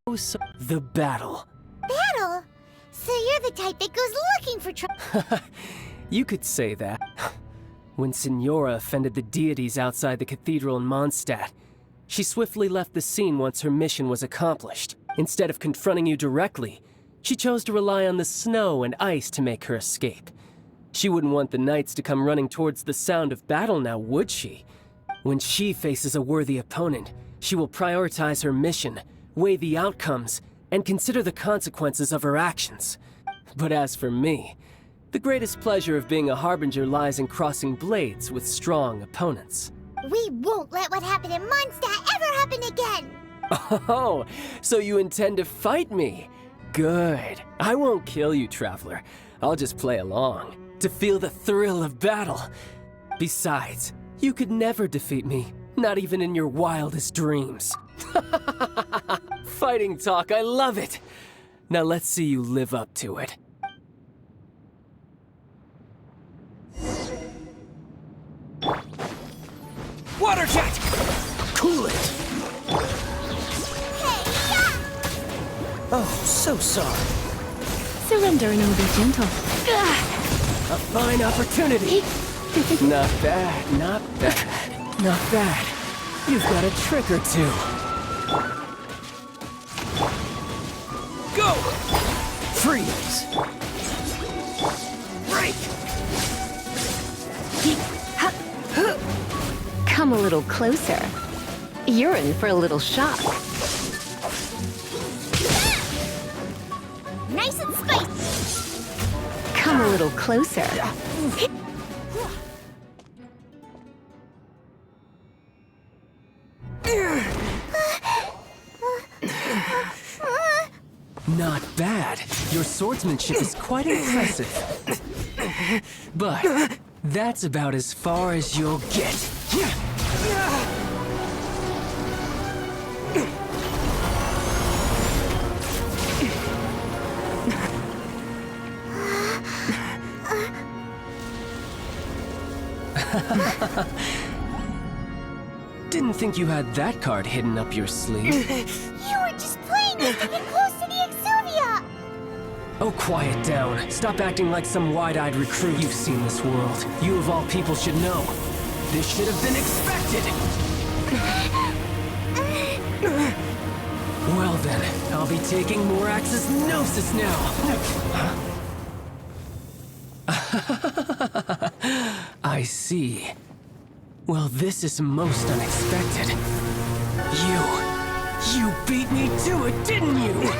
The battle. Battle? So you're the type that goes looking for trouble. You could say that. When Signora offended the deities outside the cathedral in Mondstadt, she swiftly left the scene once her mission was accomplished. Instead of confronting you directly, she chose to rely on the snow and ice to make her escape. She wouldn't want the knights to come running towards the sound of battle now, would she? When she faces a worthy opponent, she will prioritize her mission, weigh the outcomes, and consider the consequences of her actions. But as for me, the greatest pleasure of being a harbinger lies in crossing blades with strong opponents. We won't let what happened in Mondstadt ever happen again! Oh, so you intend to fight me? Good. I won't kill you, Traveler. I'll just play along, to feel the thrill of battle. Besides, you could never defeat me, not even in your wildest dreams. Fighting talk, I love it! Now let's see you live up to it. Water jet! Cool it! Hey, yeah! Oh, so sorry. Surrender and I'll be gentle. A fine opportunity. Not bad, not bad, not bad. You've got a trick or two. Go! Freeze! Break! Come a little closer. You're in for a little shock. Nice and spicy! Come a little closer. Not bad. Your swordsmanship is quite impressive. But that's about as far as you'll get. Didn't think you had that card hidden up your sleeve. You were just playing this to get close to the Exuvia! Oh, quiet down. Stop acting like some wide-eyed recruit. You've seen this world. You of all people should know. This should have been expected! Well then, I'll be taking Morax's Gnosis now! I see. Well, this is most unexpected. You beat me to it, didn't you?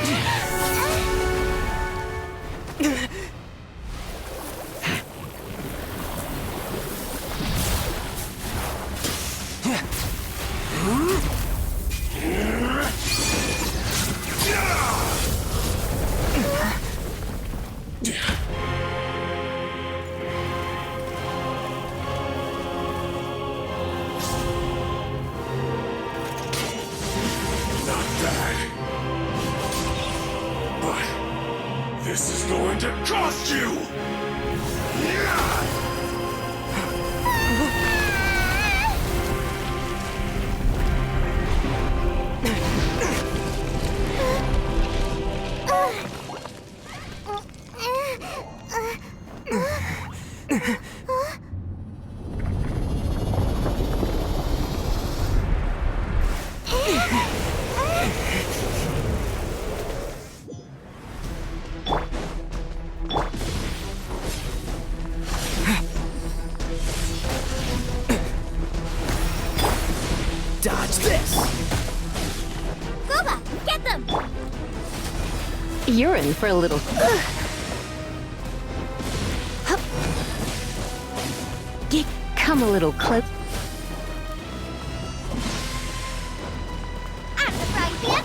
This is going to cost you! Dodge this! Goba, get them! You're in for a little... Come a little close. I'm the frying pan!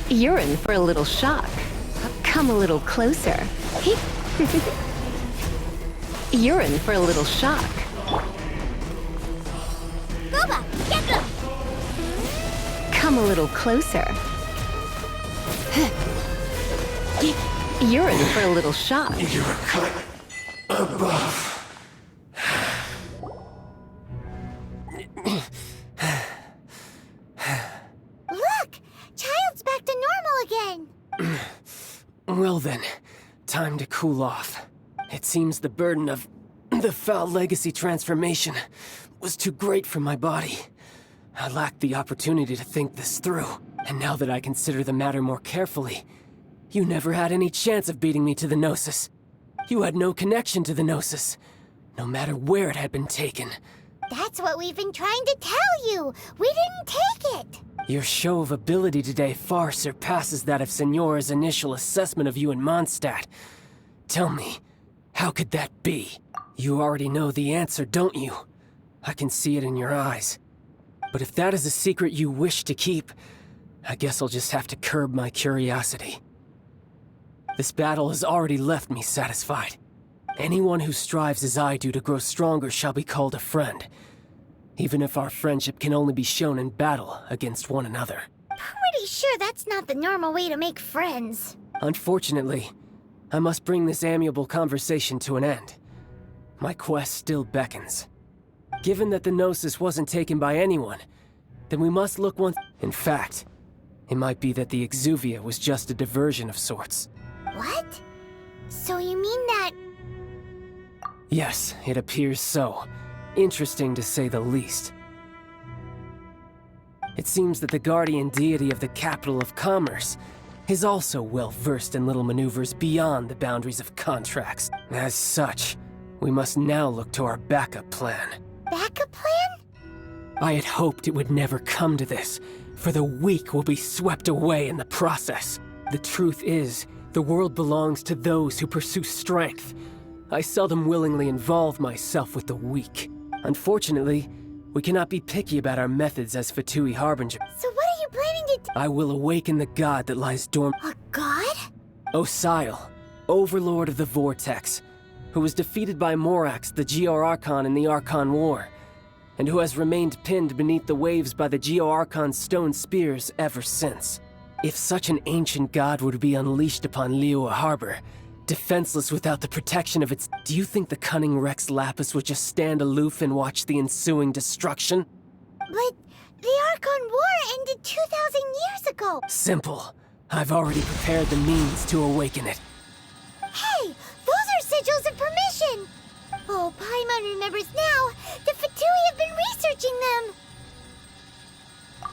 You're in for a little shock. Come a little closer. You're in for a little shock. Goba, get them! Come a little closer. You're in for a little shock. You're cut above. Look! Well then, time to cool off. It seems the burden of the foul legacy transformation was too great for my body. I lacked the opportunity to think this through. And now that I consider the matter more carefully, you never had any chance of beating me to the Gnosis. You had no connection to the Gnosis, no matter where it had been taken. That's what we've been trying to tell you! We didn't take it! Your show of ability today far surpasses that of Signora's initial assessment of you in Mondstadt. Tell me, how could that be? You already know the answer, don't you? I can see it in your eyes. But if that is a secret you wish to keep, I guess I'll just have to curb my curiosity. This battle has already left me satisfied. Anyone who strives as I do to grow stronger shall be called a friend, even if our friendship can only be shown in battle against one another. Pretty sure that's not the normal way to make friends. Unfortunately, I must bring this amiable conversation to an end. My quest still beckons. Given that the Gnosis wasn't taken by anyone, then we must look once. In fact, it might be that the Exuvia was just a diversion of sorts. What? So you mean that... Yes, it appears so. Interesting to say the least. It seems that the guardian deity of the capital of commerce is also well versed in little maneuvers beyond the boundaries of contracts. As such, we must now look to our backup plan. Backup plan? I had hoped it would never come to this, for the weak will be swept away in the process. The truth is, the world belongs to those who pursue strength. I seldom willingly involve myself with the weak. Unfortunately, we cannot be picky about our methods as Fatui Harbinger. So what are you planning to do? I will awaken the god that lies dormant. A god? Osial, overlord of the Vortex, who was defeated by Morax, the Geo-Archon in the Archon War, and who has remained pinned beneath the waves by the Geo-Archon's stone spears ever since. If such an ancient god were to be unleashed upon Liyue Harbor, defenseless without the protection of its... Do you think the cunning Rex Lapis would just stand aloof and watch the ensuing destruction? But the Archon War ended 2,000 years ago! Simple. I've already prepared the means to awaken it. Hey! Those are sigils of permission! Oh, Paimon remembers now! The Fatui have been researching them!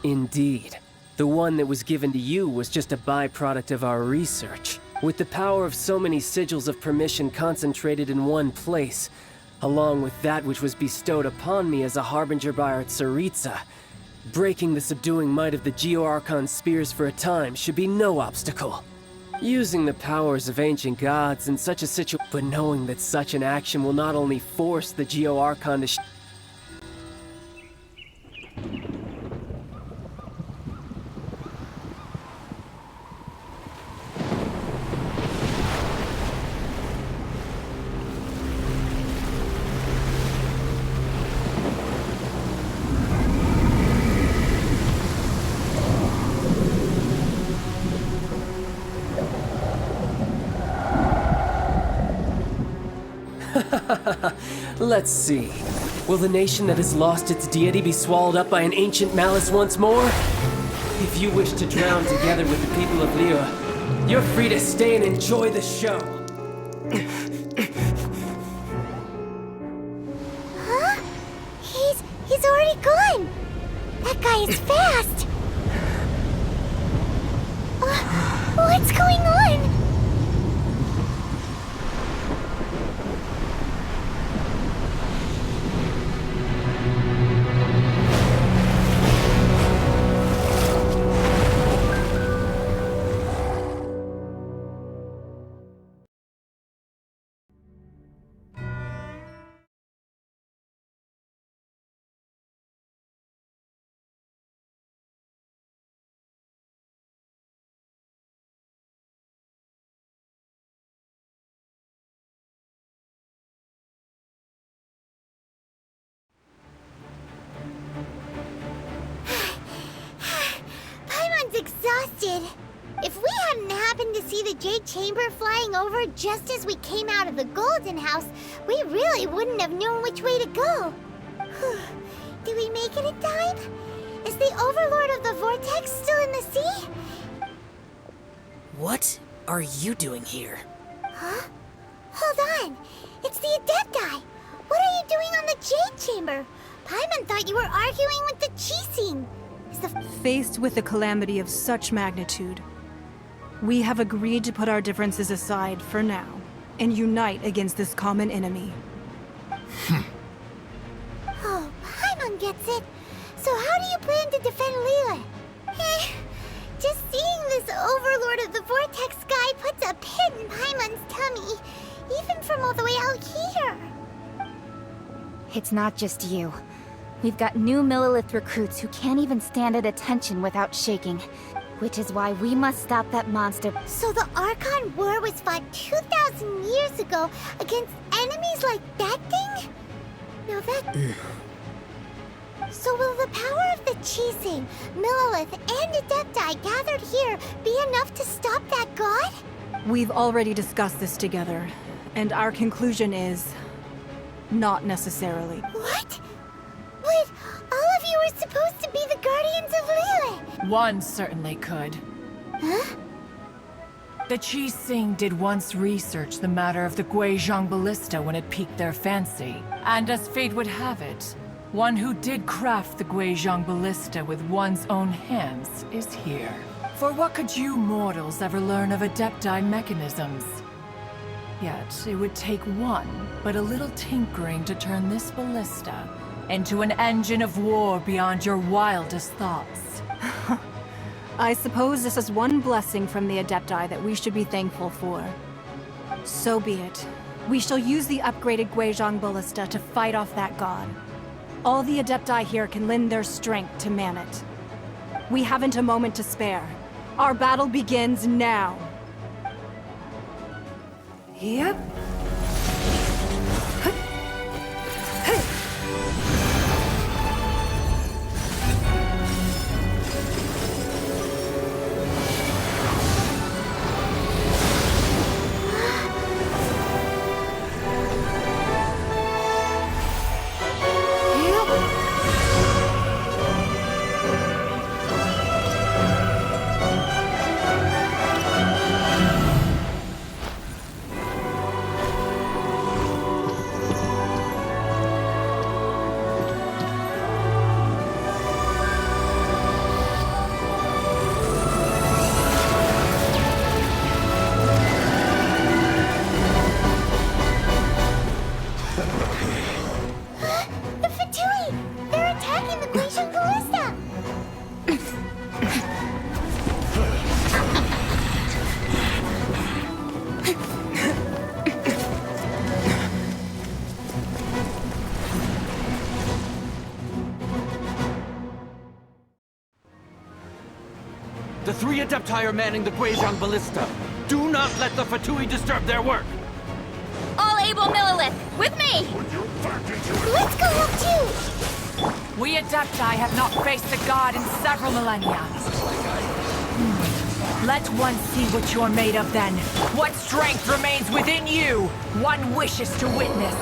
Indeed. The one that was given to you was just a byproduct of our research. With the power of so many sigils of permission concentrated in one place, along with that which was bestowed upon me as a harbinger by our Tsaritsa, breaking the subduing might of the Geo-Archon spears for a time should be no obstacle. Using the powers of ancient gods in such a situation, but knowing that such an action will not only force the Geo-Archon to Let's see. Will the nation that has lost its deity be swallowed up by an ancient malice once more? If you wish to drown together with the people of Liyue, you're free to stay and enjoy the show. Huh? He's already gone! That guy is fast! What's going on? Exhausted. If we hadn't happened to see the Jade Chamber flying over just as we came out of the Golden House, we really wouldn't have known which way to go. Did we make it in time? Is the Overlord of the Vortex still in the sea? What are you doing here? Huh? Hold on. It's the Adepti. What are you doing on the Jade Chamber? Paimon thought you were arguing with the Chising. Is the Faced with a calamity of such magnitude, we have agreed to put our differences aside for now and unite against this common enemy. Oh, Paimon gets it. So how do you plan to defend Lila? Just seeing this Overlord of the Vortex guy puts a pit in Paimon's tummy, even from all the way out here. It's not just you. We've got new Millilith recruits who can't even stand at attention without shaking. Which is why we must stop that monster. So the Archon War was fought 2,000 years ago against enemies like that thing? Now that... So will the power of the Chising, Millilith, and Adepti gathered here be enough to stop that god? We've already discussed this together, and our conclusion is... not necessarily. What? But all of you were supposed to be the Guardians of Lilith! One certainly could. Huh? The Chising did once research the matter of the Guizhong Ballista when it piqued their fancy. And as fate would have it, one who did craft the Guizhong Ballista with one's own hands is here. For what could you mortals ever learn of Adepti mechanisms? Yet, it would take one, but a little tinkering to turn this ballista into an engine of war beyond your wildest thoughts. I suppose this is one blessing from the Adepti that we should be thankful for. So be it. We shall use the upgraded Guizhong Ballista to fight off that god. All the Adepti here can lend their strength to man it. We haven't a moment to spare. Our battle begins now. Yep. The Fatui! They're attacking the Guizhong Ballista! The three Adepti are manning the Guizhong Ballista. Do not let the Fatui disturb their work! All able Millilith, with me! Let's go help too! We Adepti have not faced a god in several millennia. Let one see what you're made of then. What strength remains within you, one wishes to witness.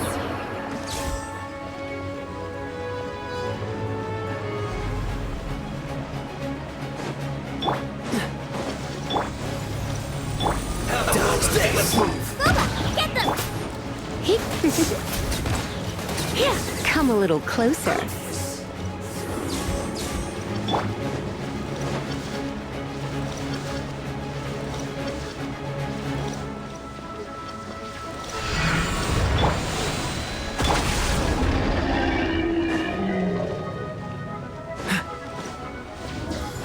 Loba, get them! Come a little closer.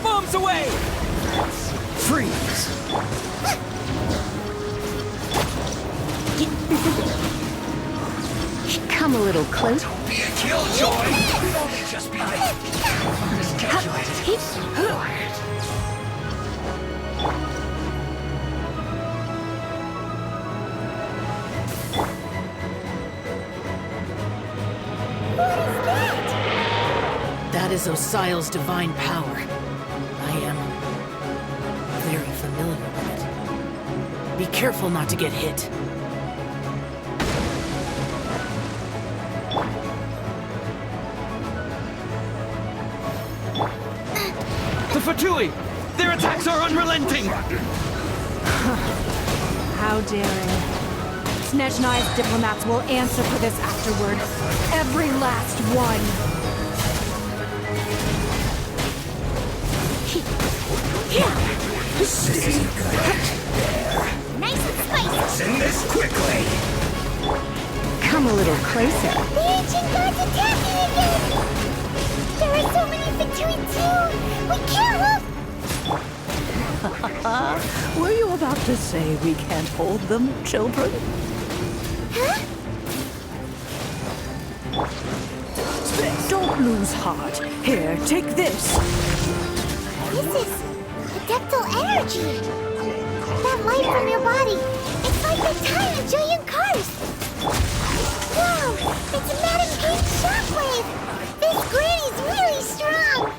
Bombs away! Freeze! Come a little closer. Be a killjoy! Just be That is Osial's divine power. I am very familiar with it. Be careful not to get hit. The Fatui! Their attacks are unrelenting! How daring. Snezhnai's diplomats will answer for this afterward. Every last one. Nice and spicy. Send this quickly. Come a little closer. The ancient gods attacking again! There are so many Fatui too! We can't hold... Were you about to say we can't hold them, children? Huh? Don't lose heart. Here, take this. This is adeptal energy! That light from your body, it's like the time of Julian Cars! Wow! It's Madame Pain's shockwave! This granny's really strong!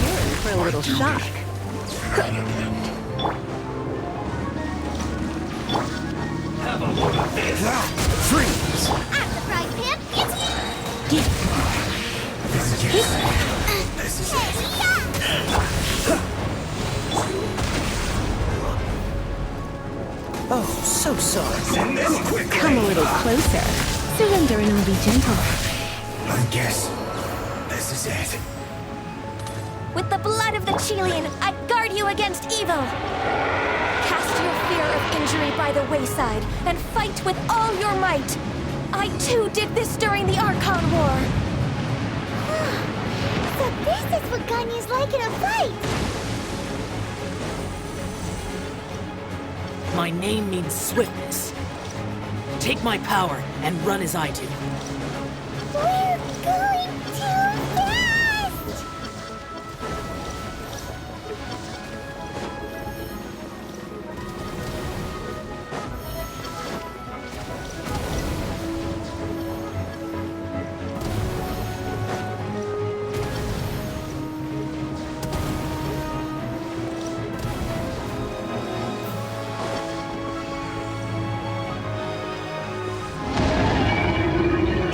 You're in for a little shock. Have a look at this. Freeze. I'm the frying pan, it's you! This is it. This is it. Oh, so sorry. Send this quickly. Come a little closer. Surrender and I'll be gentle. I guess this is it. With the blood of the Chilean, I guard you against evil! Cast your fear of injury by the wayside, and fight with all your might! I too did this during the Archon War! So this is what Ganya's like in a fight! My name means swiftness. Take my power and run as I do. We're going too fast!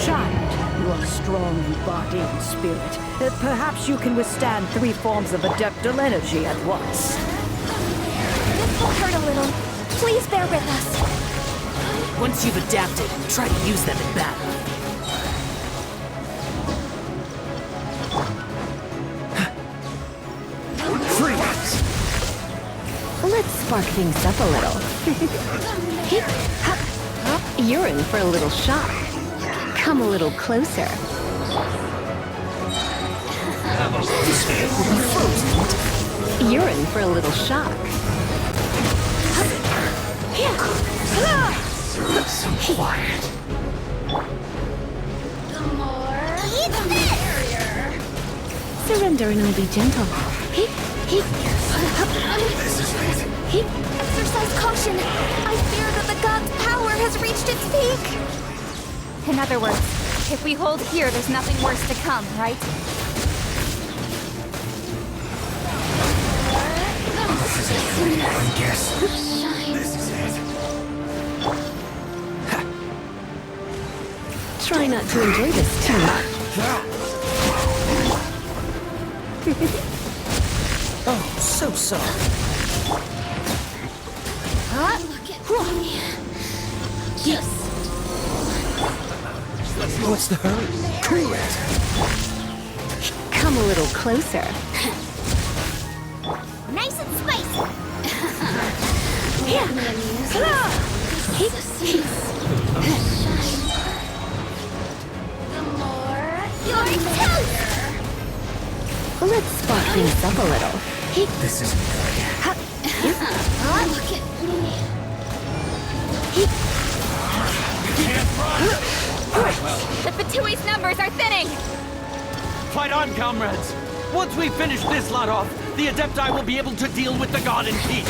Child, you are strong in body and spirit. Perhaps you can withstand 3 forms of adeptal energy at once. This will hurt a little. Please bear with us. Once you've adapted, try to use them in battle. Freeze. Let's spark things up a little. You're in for a little shock. Come a little closer. You're in for a little shock. So quiet. Surrender and I'll be gentle. This is it. Exercise caution. I fear that the god's power has reached its peak. In other words, if we hold here, there's nothing worse to come, right? I guess this is it. Try not to enjoy this too much. Oh, so sorry. What's the hurry? Cool it. Come a little closer. Nice and spicy! You're toast! Let's spark things up a little. This isn't good. Look at me. The Fatui's numbers are thinning! Fight on, comrades! Once we finish this lot off, the Adepti will be able to deal with the god in peace.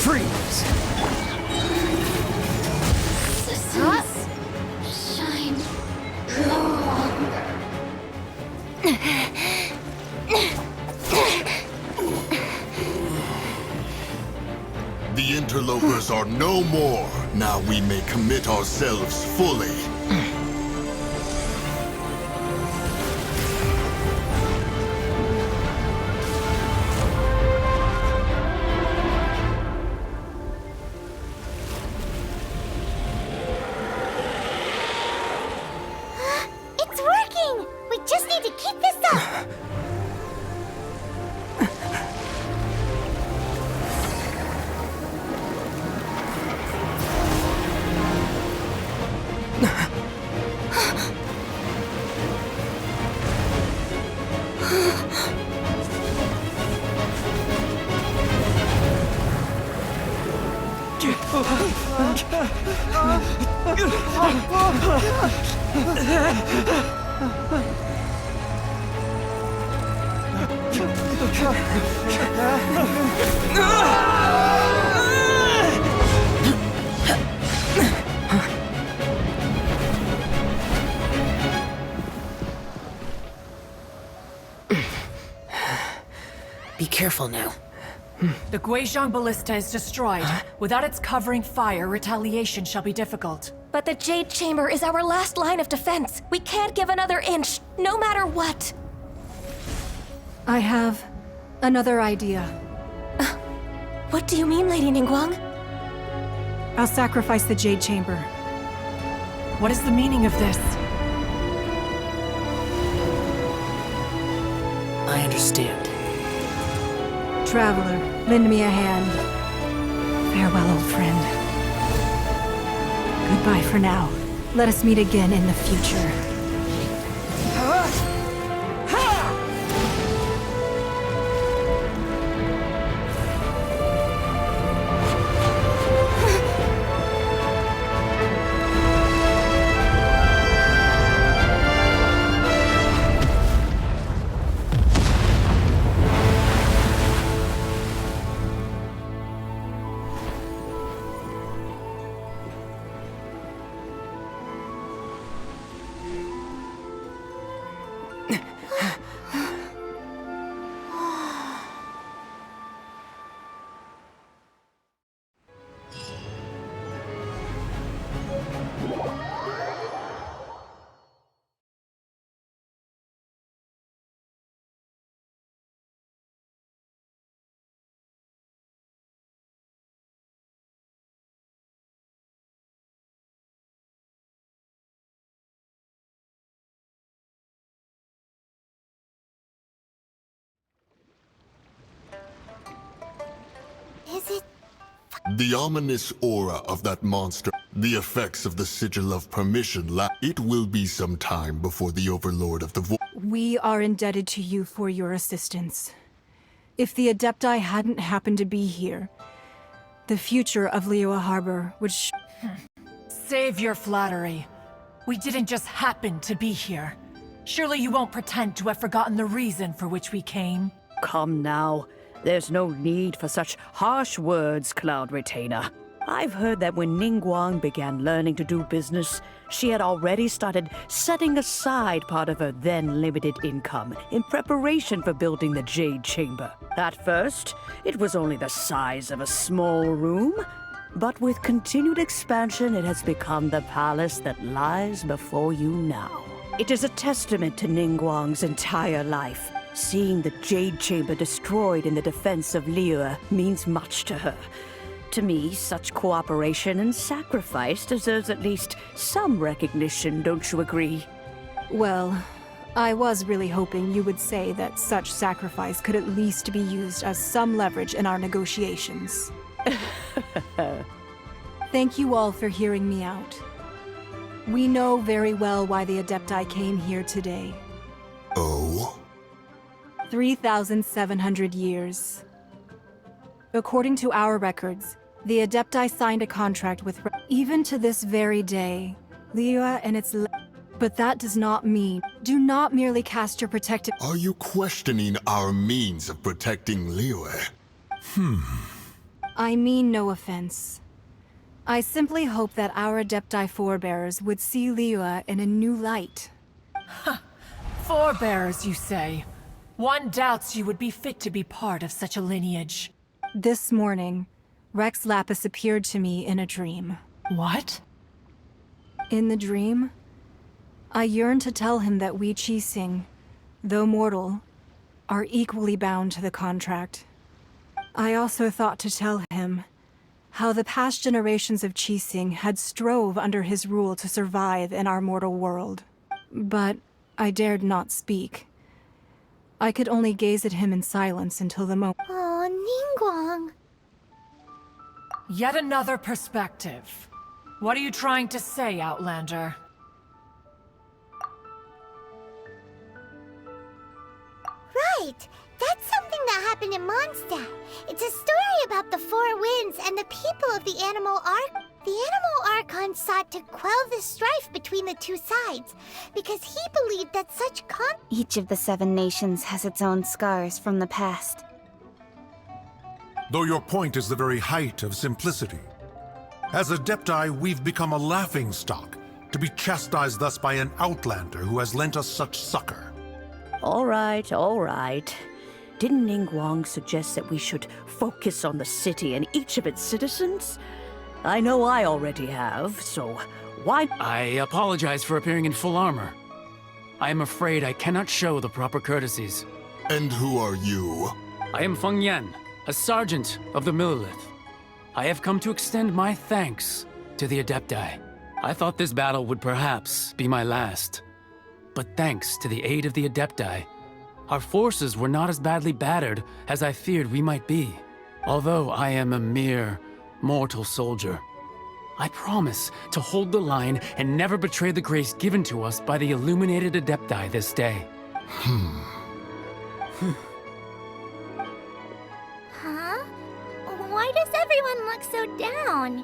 Freeze. Shine no longer. The interlopers are no more. Now we may commit ourselves fully. Be careful now. The Guizhong Ballista is destroyed. Without its covering fire, retaliation shall be difficult. But the Jade Chamber is our last line of defense. We can't give another inch, no matter what. I have another idea. What do you mean, Lady Ningguang? I'll sacrifice the Jade Chamber. What is the meaning of this? I understand. Traveler, lend me a hand. Farewell, old friend. Goodbye for now. Let us meet again in the future. Is it? The ominous aura of that monster, the effects of the sigil of permission, it will be some time before the Overlord of the Void. We are indebted to you for your assistance. If the Adepti hadn't happened to be here, the future of Liyue Harbor would Save your flattery. We didn't just happen to be here. Surely you won't pretend to have forgotten the reason for which we came. Come now. There's no need for such harsh words, Cloud Retainer. I've heard that when Ningguang began learning to do business, she had already started setting aside part of her then limited income in preparation for building the Jade Chamber. At first, it was only the size of a small room, but with continued expansion, it has become the palace that lies before you now. It is a testament to Ningguang's entire life. Seeing the Jade Chamber destroyed in the defense of Liyue means much to her. To me, such cooperation and sacrifice deserves at least some recognition, don't you agree? Well, I was really hoping you would say that such sacrifice could at least be used as some leverage in our negotiations. Thank you all for hearing me out. We know very well why the Adepti came here today. Oh? 3,700 years. According to our records, the Adepti signed a contract with even to this very day, Liyue and its but that does not mean do not merely cast your protective. Are you questioning our means of protecting Liyue? I mean no offense. I simply hope that our Adepti forebears would see Liyue in a new light. Forebears, you say? One doubts you would be fit to be part of such a lineage. This morning, Rex Lapis appeared to me in a dream. What? In the dream, I yearned to tell him that we Qixing, though mortal, are equally bound to the contract. I also thought to tell him how the past generations of Qixing had strove under his rule to survive in our mortal world. But I dared not speak. I could only gaze at him in silence until the moment. Oh, Ningguang. Yet another perspective. What are you trying to say, Outlander? Right! That's something that happened in Mondstadt. It's a story about the Four Winds and the people of the Animal Ark. The Animal Archon sought to quell the strife between the two sides, because he believed that such Each of the 7 nations has its own scars from the past. Though your point is the very height of simplicity. As Adepti, we've become a laughingstock, to be chastised thus by an outlander who has lent us such succor. All right, all right. Didn't Ningguang suggest that we should focus on the city and each of its citizens? I know I already have, so why— I apologize for appearing in full armor. I am afraid I cannot show the proper courtesies. And who are you? I am Feng Yan, a sergeant of the Millelith. I have come to extend my thanks to the Adepti. I thought this battle would perhaps be my last. But thanks to the aid of the Adepti, our forces were not as badly battered as I feared we might be. Although I am a mere mortal soldier, I promise to hold the line and never betray the grace given to us by the illuminated Adepti this day. Huh? Why does everyone look so down?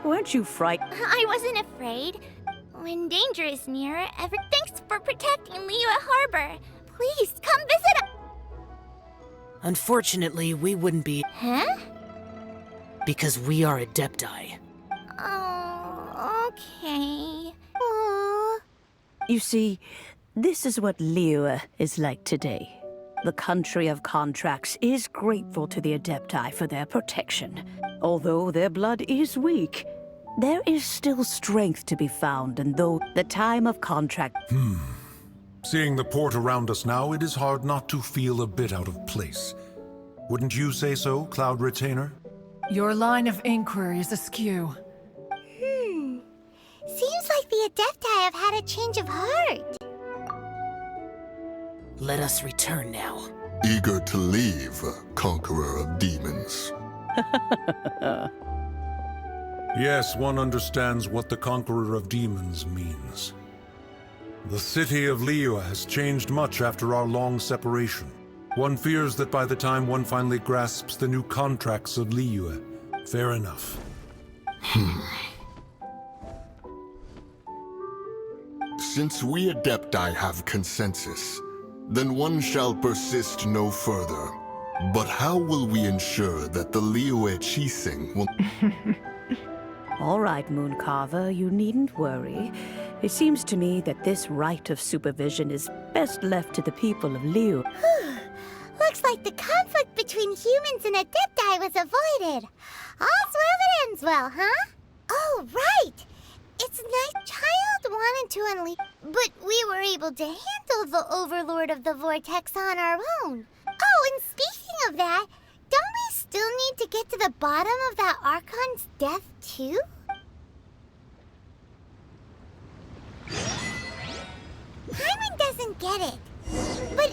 Weren't you frightened? I wasn't afraid. When danger is near, thanks for protecting Liyue Harbor. Please, come visit us. Unfortunately, we wouldn't be— Huh? because we are Adepti. Oh, okay. Aww. You see, this is what Liyue is like today. The country of contracts is grateful to the Adepti for their protection. Although their blood is weak, there is still strength to be found, and though the time of contract— Seeing the port around us now, it is hard not to feel a bit out of place. Wouldn't you say so, Cloud Retainer? Your line of inquiry is askew. Seems like the Adepti have had a change of heart. Let us return now. Eager to leave, Conqueror of Demons. Yes, one understands what the Conqueror of Demons means. The city of Liyue has changed much after our long separation. One fears that by the time one finally grasps the new contracts of Liyue, fair enough. Since we Adepti have consensus, then one shall persist no further. But how will we ensure that the Liyue Qixing will— All right, Mooncarver, you needn't worry. It seems to me that this right of supervision is best left to the people of Liyue. Looks like the conflict between humans and Adepti was avoided. All's well that ends well, huh? Oh, right! It's nice Childe wanted to unleash, but we were able to handle the Overlord of the Vortex on our own. Oh, and speaking of that, don't we still need to get to the bottom of that Archon's death, too? Paimon doesn't get it. But